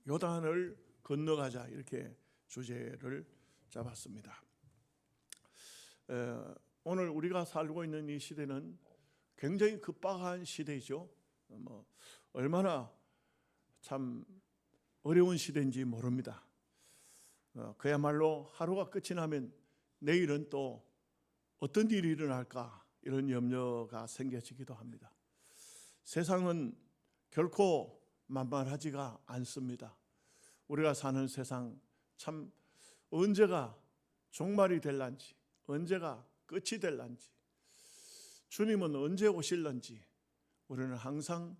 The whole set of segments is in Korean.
요단을 건너가자, 이렇게 주제를 잡았습니다. 오늘 우리가 살고 있는 이 시대는 굉장히 급박한 시대이죠. 얼마나 참 어려운 시대인지 모릅니다. 그야말로 하루가 끝이 나면 내일은 또 어떤 일이 일어날까, 이런 염려가 생겨지기도 합니다. 세상은 결코 만만하지가 않습니다. 우리가 사는 세상 참 언제가 종말이 될런지, 언제가 끝이 될런지, 주님은 언제 오실런지 우리는 항상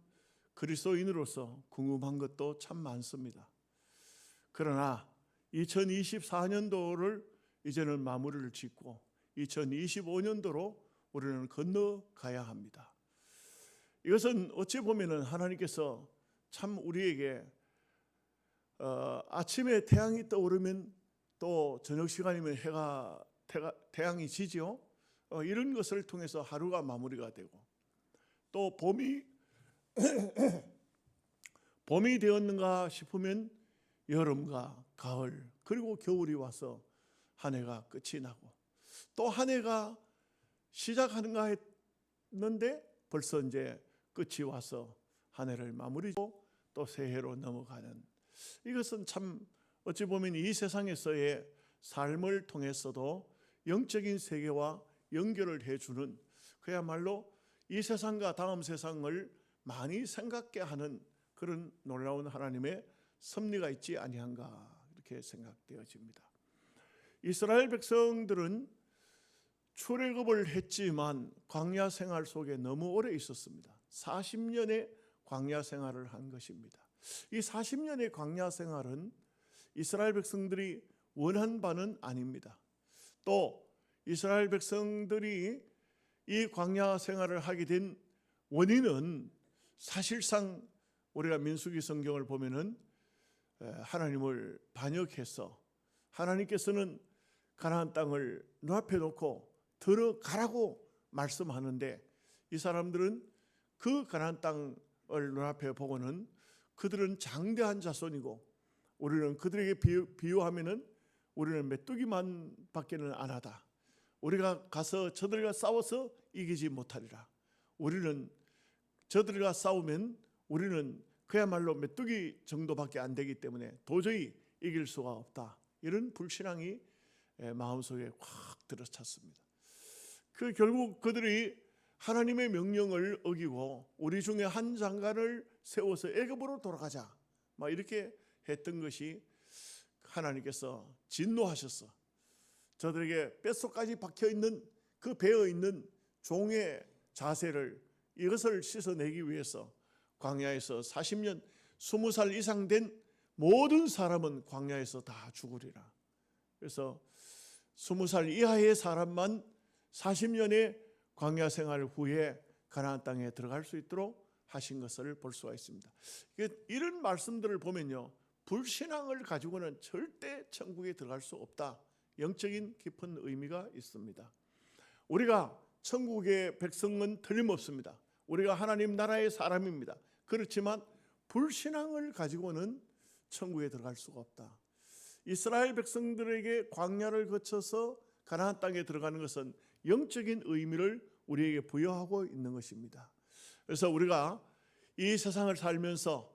그리스도인으로서 궁금한 것도 참 많습니다. 그러나 2024년도를 이제는 마무리를 짓고 2025년도로 우리는 건너가야 합니다. 이것은 어찌 보면 하나님께서 참 우리에게 아침에 태양이 떠오르면 또 저녁 시간이면 태양이 지죠. 이런 것을 통해서 하루가 마무리가 되고, 또 봄이 되었는가 싶으면 여름과 가을, 그리고 겨울이 와서 한 해가 끝이 나고, 또 한 해가 시작하는가 했는데 벌써 이제 끝이 와서 한 해를 마무리하고 또 새해로 넘어가는, 이것은 참 어찌 보면 이 세상에서의 삶을 통해서도 영적인 세계와 연결을 해주는, 그야말로 이 세상과 다음 세상을 많이 생각게 하는 그런 놀라운 하나님의 섭리가 있지 아니한가, 이렇게 생각되어집니다. 이스라엘 백성들은 출애굽을 했지만 광야 생활 속에 너무 오래 있었습니다. 40년의 광야 생활을 한 것입니다. 이 40년의 광야 생활은 이스라엘 백성들이 원한 바는 아닙니다. 또 이스라엘 백성들이 이 광야 생활을 하게 된 원인은 사실상 우리가 민수기 성경을 보면은 하나님을 반역해서 하나님께서는 가나안 땅을 눈앞에 놓고 들어가라고 말씀하는데, 이 사람들은 그 가나안 땅을 눈앞에 보고는 그들은 장대한 자손이고 우리는 그들에게 비유하면은 우리는 메뚜기만 밖에는 안 하다. 우리가 가서 저들과 싸워서 이기지 못하리라. 우리는 저들과 싸우면 우리는 그야말로 메뚜기 정도밖에 안 되기 때문에 도저히 이길 수가 없다. 이런 불신앙이 마음속에 확 들어찼습니다. 결국 그들이 하나님의 명령을 어기고 우리 중에 한 장관을 세워서 애굽으로 돌아가자, 막 이렇게 했던 것이 하나님께서 진노하셔서 저들에게 뼛속까지 박혀있는 그 배어있는 종의 자세를, 이것을 씻어내기 위해서 광야에서 40년 20살 이상 된 모든 사람은 광야에서 다 죽으리라. 그래서 20살 이하의 사람만 40년의 광야 생활 후에 가나안 땅에 들어갈 수 있도록 하신 것을 볼 수가 있습니다. 이런 말씀들을 보면요, 불신앙을 가지고는 절대 천국에 들어갈 수 없다. 영적인 깊은 의미가 있습니다. 우리가 천국의 백성은 틀림없습니다. 우리가 하나님 나라의 사람입니다. 그렇지만 불신앙을 가지고는 천국에 들어갈 수가 없다. 이스라엘 백성들에게 광야를 거쳐서 가나안 땅에 들어가는 것은 영적인 의미를 우리에게 부여하고 있는 것입니다. 그래서 우리가 이 세상을 살면서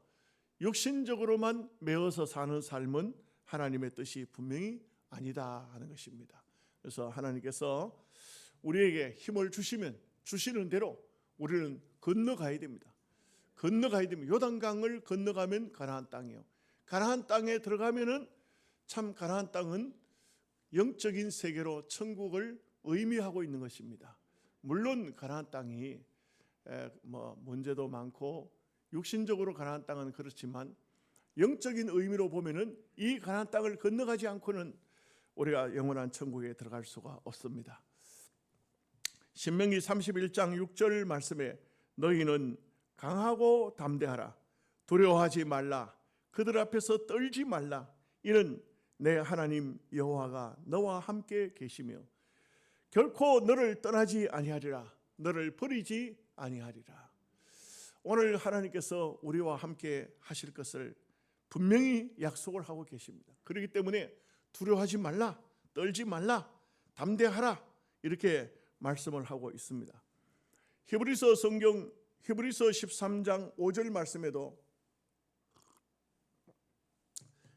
육신적으로만 매어서 사는 삶은 하나님의 뜻이 분명히 아니다 하는 것입니다. 그래서 하나님께서 우리에게 힘을 주시면 주시는 대로 우리는 건너가야 됩니다. 요단강을 건너가면 가나안 땅이에요. 가나안 땅에 들어가면은 참 가나안 땅은 영적인 세계로 천국을 의미하고 있는 것입니다. 물론 가나안 땅이 문제도 많고 육신적으로 가나안 땅은 그렇지만 영적인 의미로 보면은 이 가나안 땅을 건너가지 않고는 우리가 영원한 천국에 들어갈 수가 없습니다. 신명기 31장 6절 말씀에 너희는 강하고 담대하라. 두려워하지 말라. 그들 앞에서 떨지 말라. 이는 내 하나님 여호와가 너와 함께 계시며 결코 너를 떠나지 아니하리라. 너를 버리지 아니하리라. 오늘 하나님께서 우리와 함께 하실 것을 분명히 약속을 하고 계십니다. 그렇기 때문에 두려워하지 말라, 떨지 말라, 담대하라 이렇게 말씀을 하고 있습니다. 히브리서 성경 히브리서 13장 5절 말씀에도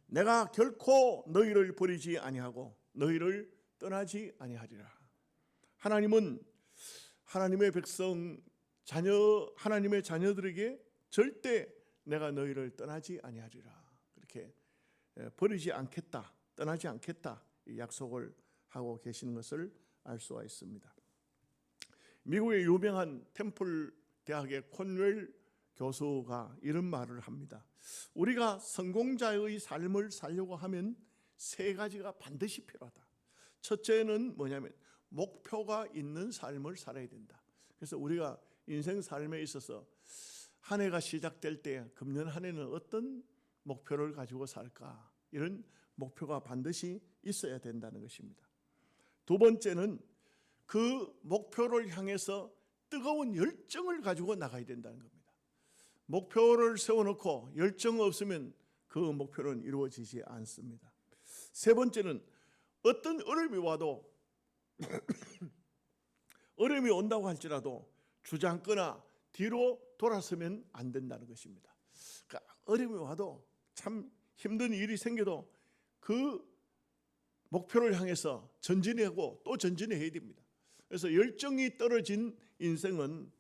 내가 결코 너희를 버리지 아니하고 너희를 떠나지 아니하리라. 하나님은 하나님의 백성 하나님의 자녀들에게 절대 내가 너희를 떠나지 아니하리라. 그렇게 버리지 않겠다, 떠나지 않겠다 약속을 하고 계시는 것을 알 수가 있습니다. 미국의 유명한 템플 대학의 콘웰 교수가 이런 말을 합니다. 우리가 성공자의 삶을 살려고 하면 세 가지가 반드시 필요하다. 첫째는 뭐냐면 목표가 있는 삶을 살아야 된다. 그래서 우리가 인생 삶에 있어서 한 해가 시작될 때 금년 한 해는 어떤 목표를 가지고 살까? 이런 목표가 반드시 있어야 된다는 것입니다. 두 번째는 그 목표를 향해서 뜨거운 열정을 가지고 나가야 된다는 겁니다. 목표를 세워놓고 열정 없으면 그 목표는 이루어지지 않습니다. 세 번째는 어떤 어려움이 와도 어려움이 온다고 할지라도 주저앉거나 뒤로 돌아서면 안 된다는 것입니다. 그러니까 어려움이 와도 참 힘든 일이 생겨도 그 목표를 향해서 전진하고 또 전진해야 됩니다. 그래서 열정이 떨어진 인생은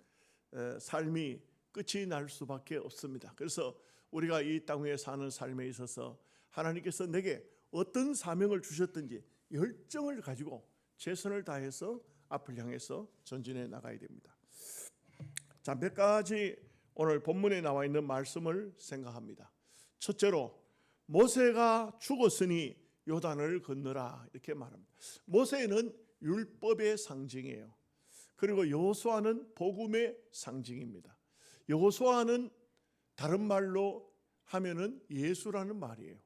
삶이 끝이 날 수밖에 없습니다. 그래서 우리가 이 땅 위에 사는 삶에 있어서 하나님께서 내게 어떤 사명을 주셨든지 열정을 가지고 최선을 다해서 앞을 향해서 전진해 나가야 됩니다. 자, 몇 가지 오늘 본문에 나와 있는 말씀을 생각합니다. 첫째로 모세가 죽었으니 요단을 건너라 이렇게 말합니다. 모세는 율법의 상징이에요. 그리고 여호수아는 복음의 상징입니다. 여호수아는 다른 말로 하면은 예수라는 말이에요.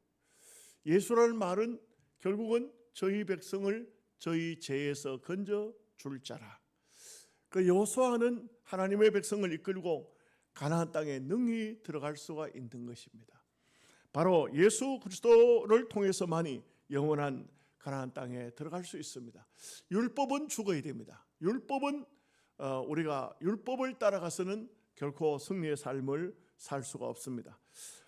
예수라는 말은 결국은 저희 백성을 저희 죄에서 건져 줄 자라. 그 여호수아는 하나님의 백성을 이끌고 가나안 땅에 능히 들어갈 수가 있는 것입니다. 바로 예수 그리스도를 통해서만이 영원한 가나안 땅에 들어갈 수 있습니다. 율법은 죽어야 됩니다. 율법은 우리가 율법을 따라가서는 결코 승리의 삶을 살 수가 없습니다.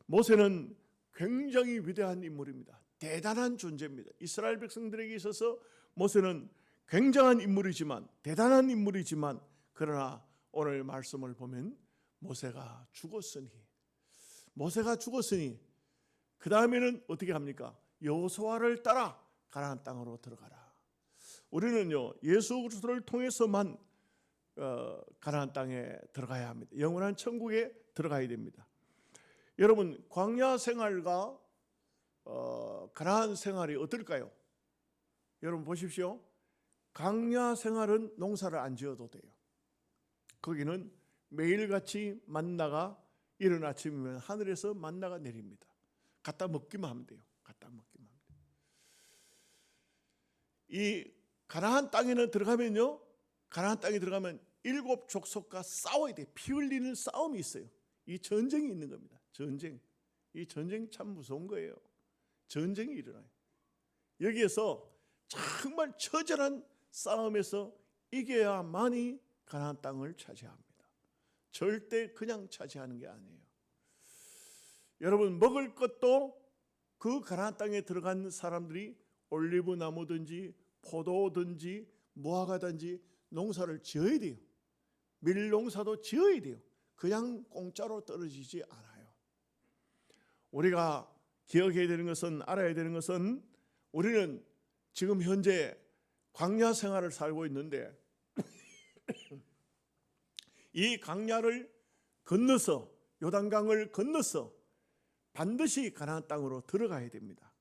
모세는 굉장히 위대한 인물입니다. 대단한 존재입니다. 이스라엘 백성들에게 있어서 모세는 굉장한 인물이지만 대단한 인물이지만 그러나 오늘 말씀을 보면 모세가 죽었으니 그 다음에는 어떻게 합니까? 여호수아를 따라 가나안 땅으로 들어가라. 우리는요 예수 그리스도를 통해서만 가나안 땅에 들어가야 합니다. 영원한 천국에 들어가야 됩니다. 여러분 광야 생활과 가나안 생활이 어떨까요? 여러분 보십시오. 광야 생활은 농사를 안 지어도 돼요. 거기는 매일같이 만나가 이른 아침이면 하늘에서 만나가 내립니다. 갖다 먹기만 하면 돼요. 이 가나안 땅에는 들어가면요, 가나안 땅에 들어가면 7 족속과 싸워야 돼요. 피 흘리는 싸움이 있어요. 이 전쟁이 있는 겁니다. 이 전쟁 참 무서운 거예요. 전쟁이 일어나요. 여기에서 정말 처절한 싸움에서 이겨야만이 가나안 땅을 차지합니다. 절대 그냥 차지하는 게 아니에요. 여러분 먹을 것도 그 가나안 땅에 들어간 사람들이 올리브 나무든지 포도든지 무화과든지 농사를 지어야 돼요. 밀농사도 지어야 돼요. 그냥 공짜로 떨어지지 않아요. 우리가 기억해야 되는 것은, 알아야 되는 것은 우리는 지금 현재 광야 생활을 살고 있는데 이 광야를 건너서 요단강을 건너서 반드시 가나안 땅으로 들어가야 됩니다.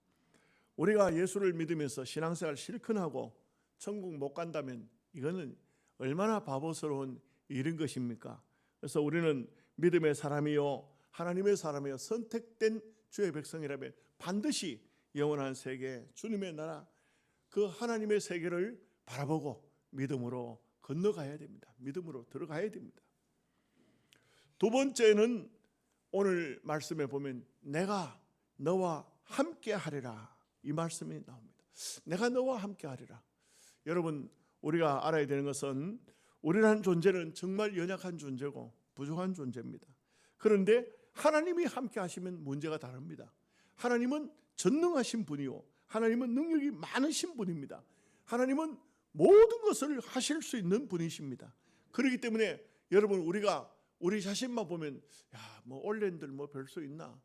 우리가 예수를 믿으면서 신앙생활 실컷하고 천국 못 간다면 이거는 얼마나 바보스러운 일인 것입니까? 그래서 우리는 믿음의 사람이요 하나님의 사람이요 선택된 주의 백성이라면 반드시 영원한 세계 주님의 나라 그 하나님의 세계를 바라보고 믿음으로 건너가야 됩니다. 믿음으로 들어가야 됩니다. 두 번째는 오늘 말씀에 보면 내가 너와 함께 하리라, 이 말씀이 나옵니다. 내가 너와 함께 하리라. 여러분, 우리가 알아야 되는 것은 우리라는 존재는 정말 연약한 존재고 부족한 존재입니다. 그런데 하나님이 함께 하시면 문제가 다릅니다. 하나님은 전능하신 분이요, 하나님은 능력이 많으신 분입니다. 하나님은 모든 것을 하실 수 있는 분이십니다. 그렇기 때문에 여러분, 우리가 우리 자신만 보면 뭐 올랜들 뭐 별 수 있나,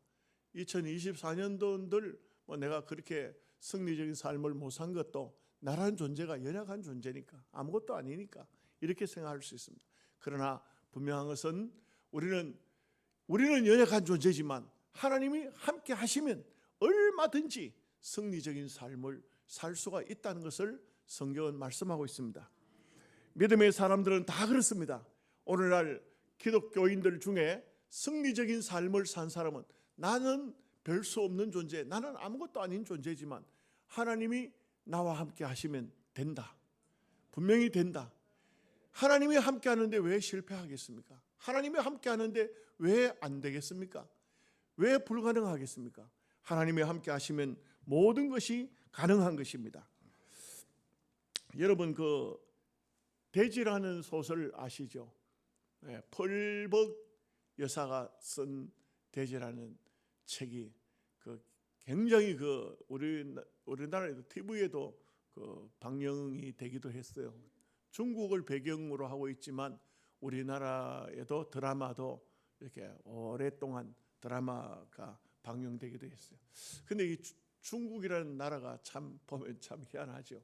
2024년도들 뭐 내가 그렇게 승리적인 삶을 못 산 것도 나라는 존재가 연약한 존재니까, 아무것도 아니니까 이렇게 생각할 수 있습니다. 그러나 분명한 것은 우리는 연약한 존재지만 하나님이 함께 하시면 얼마든지 승리적인 삶을 살 수가 있다는 것을 성경은 말씀하고 있습니다. 믿음의 사람들은 다 그렇습니다. 오늘날 기독교인들 중에 승리적인 삶을 산 사람은, 나는 별 수 없는 존재, 나는 아무것도 아닌 존재지만 하나님이 나와 함께 하시면 된다. 분명히 된다. 하나님이 함께 하는데 왜 실패하겠습니까? 하나님이 함께 하는데 왜 안 되겠습니까? 왜 불가능하겠습니까? 하나님이 함께 하시면 모든 것이 가능한 것입니다. 여러분, 그 돼지라는 소설 아시죠? 펄벅 여사가 쓴 돼지라는 책이 굉장히 우리나라에도 TV에도 방영이 되기도 했어요. 중국을 배경으로 하고 있지만 우리나라에도 드라마도 이렇게 오랫동안 드라마가 방영되기도 했어요. 근데 이 중국이라는 나라가 보면 참 희한하죠.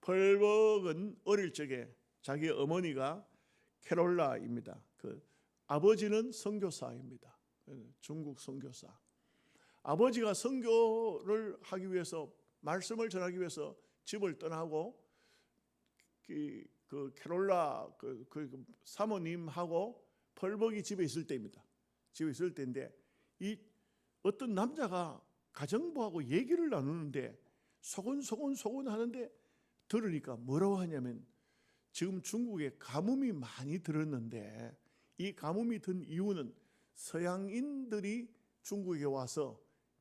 펄벅은 어릴 적에 자기 어머니가 캐롤라입니다. 아버지는 선교사입니다. 중국 선교사. 아버지가 선교를 하기 위해서, 말씀을 전하기 위해서 집을 떠나고 그 캐롤라 사모님하고 펄벅이 집에 있을 때입니다. 집에 있을 때인데, 이 어떤 남자가 가정부하고 얘기를 나누는데 소곤소곤 하는데, 들으니까 뭐라고 하냐면, 지금 중국에 가뭄이 많이 들었는데 이 가뭄이 든 이유는 서양인들이 중국에 와서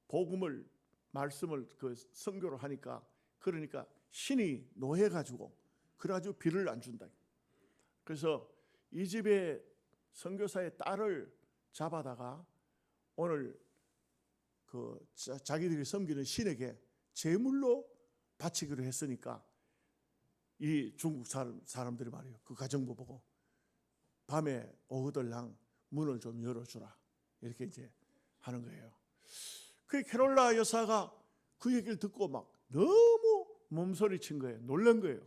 복음을, 말씀을 선교를 하니까, 그러니까 신이 노해가지고 그래가지고 비를 안 준다. 그래서 이 집에 선교사의 딸을 잡아다가 오늘 자기들이 섬기는 신에게 제물로 바치기로 했으니까, 이 중국 사람들이 말이에요, 그 가정부 보고 밤에 오후들랑 문을 좀 열어주라, 이렇게 이제 하는 거예요. 그 캐롤라 여사가 그 얘기를 듣고 막 너무 몸서리친 거예요. 놀란 거예요.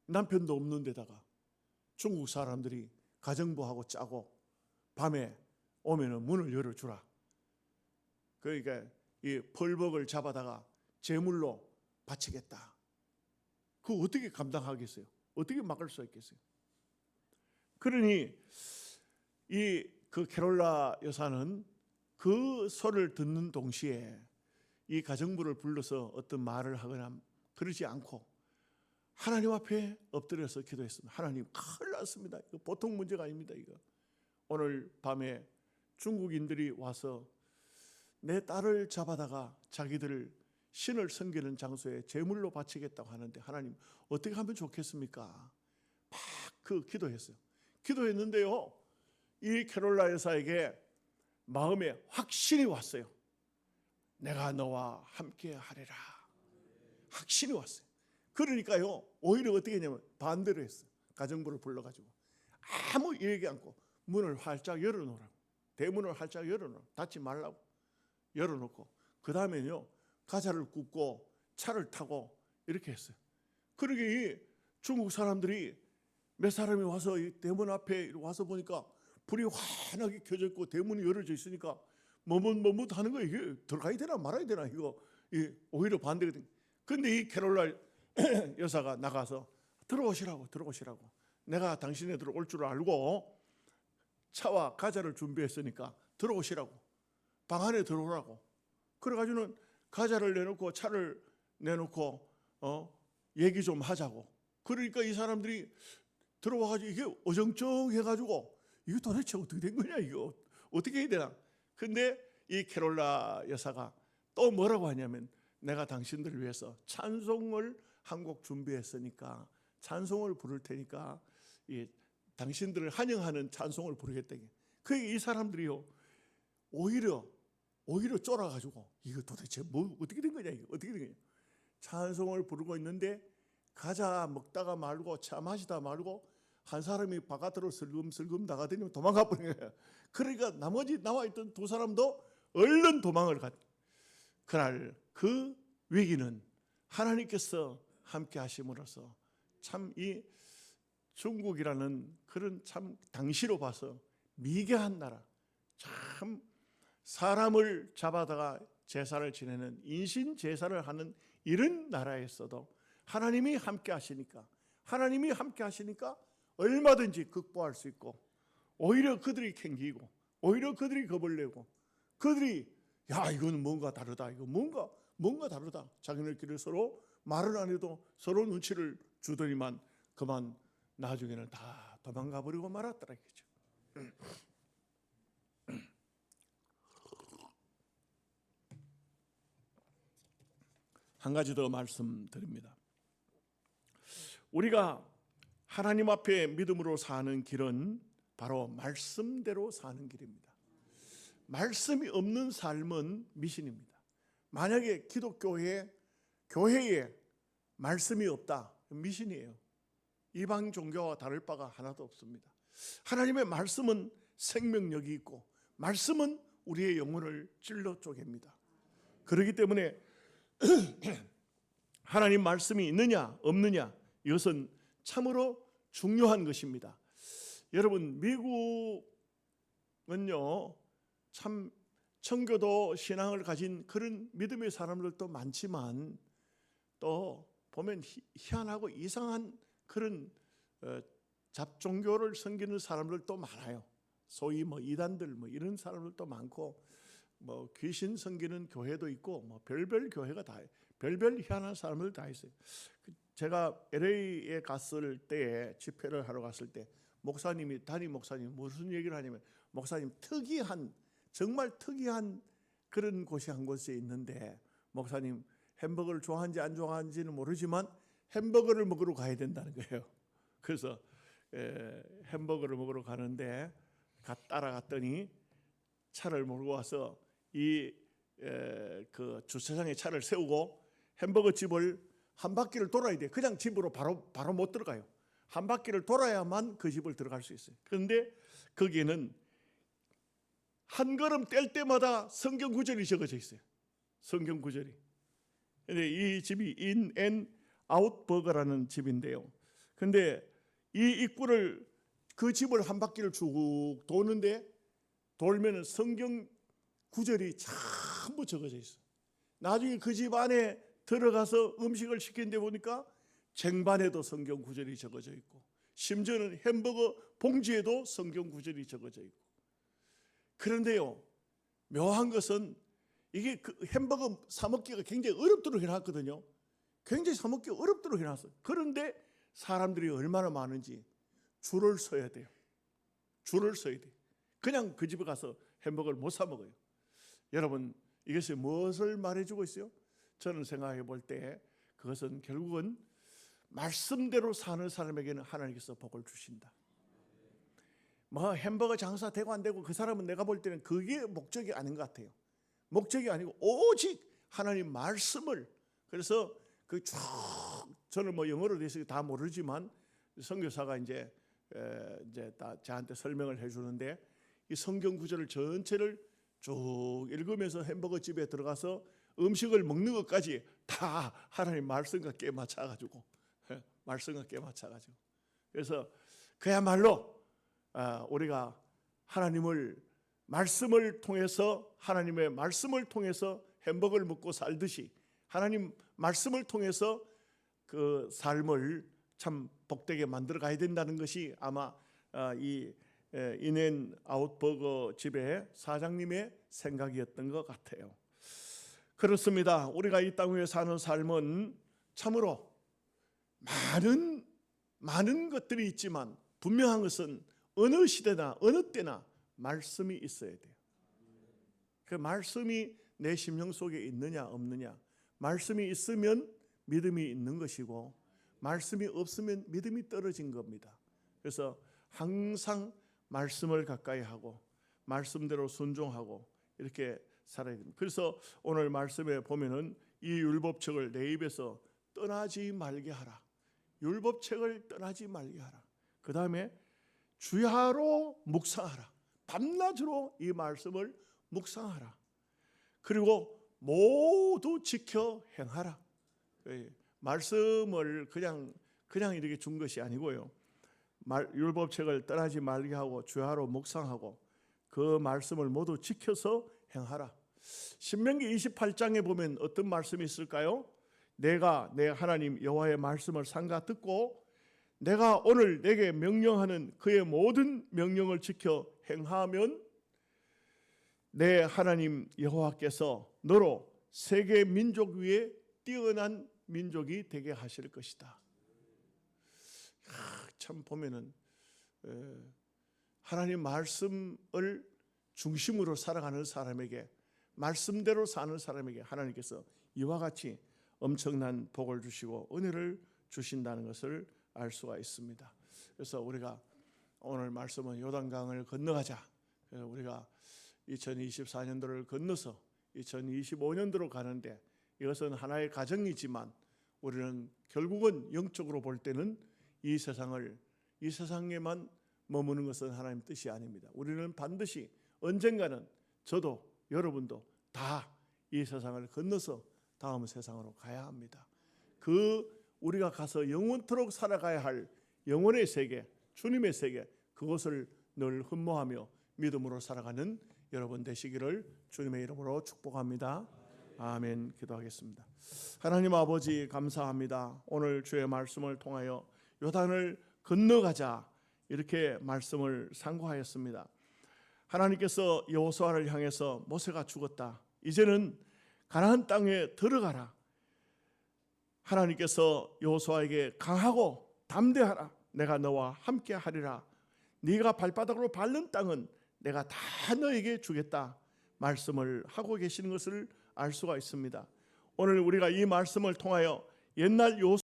남편도 없는 데다가 중국 사람들이 가정부하고 짜고 밤에 오면은 문을 열어주라. 그러니까 이 펄벅을 잡아다가 제물로 바치겠다. 그거 어떻게 감당하겠어요? 어떻게 막을 수 있겠어요? 그러니 그 캐롤라 여사는 그 소리를 듣는 동시에 이 가정부를 불러서 어떤 말을 하거나 그러지 않고 하나님 앞에 엎드려서 기도했습니다. 하나님, 큰일 났습니다. 이거 보통 문제가 아닙니다. 이거 오늘 밤에 중국인들이 와서 내 딸을 잡아다가 자기들을 신을 섬기는 장소에 제물로 바치겠다고 하는데, 하나님 어떻게 하면 좋겠습니까? 막 기도했어요. 기도했는데요, 이 캐롤라 여사에게 마음에 확신이 왔어요. 내가 너와 함께 하리라. 확신이 왔어요. 그러니까요, 오히려 어떻게 했냐면 반대로 했어요. 가정부를 불러가지고 아무 얘기 않고 문을 활짝 열어놓으라고, 대문을 활짝 열어놓으라고, 닫지 말라고 열어놓고, 그 다음에는요 과자를 굽고 차를 타고 이렇게 했어요. 그러게 중국 사람들이 몇 사람이 와서 이 대문 앞에 와서 보니까 불이 환하게 켜져 있고 대문이 열어져 있으니까 머뭇머뭇 하는 거예요. 이게 들어가야 되나 말아야 되나, 이거 오히려 반대거든요. 근데 이 캐롤라 여사가 나가서 들어오시라고, 내가 당신네들 올 줄 알고 차와 과자를 준비했으니까 들어오시라고, 방 안에 들어오라고. 그래가지고는 과자를 내놓고 차를 내놓고 얘기 좀 하자고. 그러니까 이 사람들이 들어와가지고 이게 어정쩡해가지고 이거 도대체 어떻게 된 거냐, 이거 어떻게 해야 되나. 근데 이 캐롤라 여사가 또 뭐라고 하냐면 내가 당신들을 위해서 찬송을 한 곡 준비했으니까 찬송을 부를 테니까 당신들을 환영하는 찬송을 부르겠다. 그게 이 사람들이요 오히려 쫄아가지고 이거 도대체 뭐 어떻게 된 거냐, 이거 어떻게 된 거냐. 찬송을 부르고 있는데 과자 먹다가 말고 차 마시다 말고 한 사람이 바깥으로 슬금슬금 나가더니 도망가 버린 거예요. 그러니까 나머지 나와있던 두 사람도 얼른 도망을 갔. 그날 그 위기는 하나님께서 함께 하심으로써 참 이 중국이라는 그런 참 당시로 봐서 미개한 나라, 참 사람을 잡아다가 제사를 지내는 인신 제사를 하는 이런 나라에서도 하나님이 함께 하시니까 얼마든지 극복할 수 있고, 오히려 그들이 캥기고 오히려 그들이 겁을 내고 그들이 야 이거는 뭔가 다르다, 이거 뭔가 다르다, 자기네끼리 서로 말을 안 해도 서로 눈치를 주더니만 그만 나중에는 다 도망가 버리고 말았더라 이거죠. 한 가지 더 말씀드립니다. 우리가 하나님 앞에 믿음으로 사는 길은 바로 말씀대로 사는 길입니다. 말씀이 없는 삶은 미신입니다. 만약에 기독교회에 말씀이 없다, 미신이에요. 이방 종교와 다를 바가 하나도 없습니다. 하나님의 말씀은 생명력이 있고 말씀은 우리의 영혼을 찔러 쪼갭니다. 그렇기 때문에 하나님 말씀이 있느냐 없느냐 이것은 참으로 중요한 것입니다. 여러분, 미국은요 참 청교도 신앙을 가진 그런 믿음의 사람들도 많지만 또 보면 희한하고 이상한 그런 잡종교를 섬기는 사람들도 많아요. 소위 이단들 이런 사람들도 많고 귀신 섬기는 교회도 있고 별별 교회가 다 별별 희한한 사람들 다 있어요. 제가 LA에 갔을 때 집회를 하러 갔을 때 담임 목사님이 무슨 얘기를 하냐면, 목사님 정말 특이한 그런 곳이 한 곳에 있는데 목사님 햄버거를 좋아하는지 안 좋아하는지는 모르지만 햄버거를 먹으러 가야 된다는 거예요. 그래서 햄버거를 먹으러 가는데 따라갔더니 차를 몰고 와서 그 주차장에 차를 세우고 햄버거 집을 한 바퀴를 돌아야 돼. 그냥 집으로 바로 못 들어가요. 한 바퀴를 돌아야만 그 집을 들어갈 수 있어요. 그런데 거기에는 한 걸음 뗄 때마다 성경 구절이 적어져 있어요. 성경 구절이. 근데 이 집이 인 앤 아웃 버거라는 집인데요. 근데 이 입구를 그 집을 한 바퀴를 쭉 도는데 돌면은 성경 구절이 전부 적어져 있어. 나중에 그 집 안에 들어가서 음식을 시키는데 보니까 쟁반에도 성경 구절이 적어져 있고 심지어는 햄버거 봉지에도 성경 구절이 적어져 있고. 그런데요, 묘한 것은 이게 그 햄버거 사 먹기가 굉장히 어렵도록 해놨거든요. 굉장히 사 먹기 어렵도록 해놨어요. 그런데 사람들이 얼마나 많은지 줄을 서야 돼요. 줄을 서야 돼요. 그냥 그 집에 가서 햄버거를 못 사 먹어요. 여러분, 이것이 무엇을 말해주고 있어요? 저는 생각해 볼 때 그것은 결국은 말씀대로 사는 사람에게는 하나님께서 복을 주신다. 햄버거 장사 되고 안 되고 그 사람은 내가 볼 때는 그게 목적이 아닌 것 같아요. 목적이 아니고 오직 하나님 말씀을. 그래서 저는 영어로 돼서 다 모르지만 선교사가 이제 다 저한테 설명을 해주는데 이 성경 구절을 전체를 쭉 읽으면서 햄버거 집에 들어가서 음식을 먹는 것까지 다 하나님 말씀과 깨맞춰가지고 그래서 그야말로 우리가 말씀을 통해서 하나님의 말씀을 통해서 햄버거를 먹고 살듯이 하나님 말씀을 통해서 그 삶을 참 복되게 만들어 가야 된다는 것이 아마 이 인앤아웃버거 집의 사장님의 생각이었던 것 같아요. 그렇습니다. 우리가 이 땅 위에 사는 삶은 참으로 많은 것들이 있지만 분명한 것은 어느 시대나 어느 때나 말씀이 있어야 돼요. 그 말씀이 내 심령 속에 있느냐 없느냐. 말씀이 있으면 믿음이 있는 것이고 말씀이 없으면 믿음이 떨어진 겁니다. 그래서 항상 말씀을 가까이 하고 말씀대로 순종하고 이렇게 살아야 됩니다. 그래서 오늘 말씀에 보면은 이 율법책을 내 입에서 떠나지 말게 하라. 율법책을 떠나지 말게 하라. 그 다음에 주야로 묵상하라. 밤낮으로 이 말씀을 묵상하라. 그리고 모두 지켜 행하라. 말씀을 그냥 이렇게 준 것이 아니고요. 율법책을 떠나지 말게 하고 주야로 묵상하고 그 말씀을 모두 지켜서 행하라. 신명기 28장에 보면 어떤 말씀이 있을까요? 내가 내 하나님 여호와의 말씀을 삼가 듣고 내가 오늘 내게 명령하는 그의 모든 명령을 지켜 행하면 내 하나님 여호와께서 너로 세계 민족 위에 뛰어난 민족이 되게 하실 것이다. 참 보면은 하나님 말씀을 중심으로 살아가는 사람에게, 말씀대로 사는 사람에게 하나님께서 이와 같이 엄청난 복을 주시고 은혜를 주신다는 것을 알 수가 있습니다. 그래서 우리가 오늘 말씀은 요단강을 건너가자. 우리가 2024년도를 건너서 2025년도로 가는데 이것은 하나의 과정이지만 우리는 결국은 영적으로 볼 때는 이 세상에만 머무는 것은 하나님 뜻이 아닙니다. 우리는 반드시 언젠가는 저도 여러분도 다 이 세상을 건너서 다음 세상으로 가야 합니다. 우리가 가서 영원토록 살아가야 할 영혼의 세계, 주님의 세계, 그것을 늘 흠모하며 믿음으로 살아가는 여러분 되시기를 주님의 이름으로 축복합니다. 아멘. 기도하겠습니다. 하나님 아버지 감사합니다. 오늘 주의 말씀을 통하여 요단을 건너가자 이렇게 말씀을 상고하였습니다. 하나님께서 여호수아를 향해서 모세가 죽었다. 이제는 가나안 땅에 들어가라. 하나님께서 여호수아에게 강하고 담대하라. 내가 너와 함께 하리라. 네가 발바닥으로 밟는 땅은 내가 다 너에게 주겠다. 말씀을 하고 계시는 것을 알 수가 있습니다. 오늘 우리가 이 말씀을 통하여 옛날